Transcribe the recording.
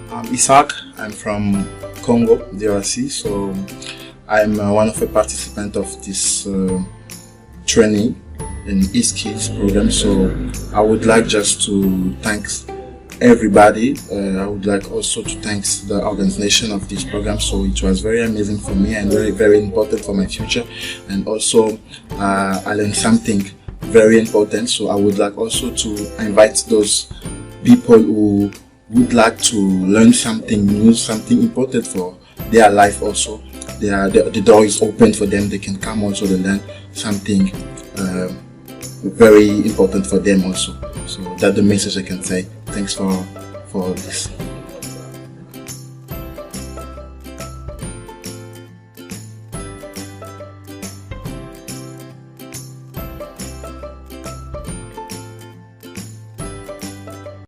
I'm Isaac. I'm from Congo, DRC. So I'm one of the participants of this training in ESKILLS program. So I would like just to thank everybody. I would like also to thank the organization of this program. So it was very amazing for me and very, very important for my future. And also I learned something very important. So I would like also to invite those people who would like to learn something new, something important for their life also. The door is open for them. They can come also to learn something very important for them also. So that's the message I can say. Thanks for this.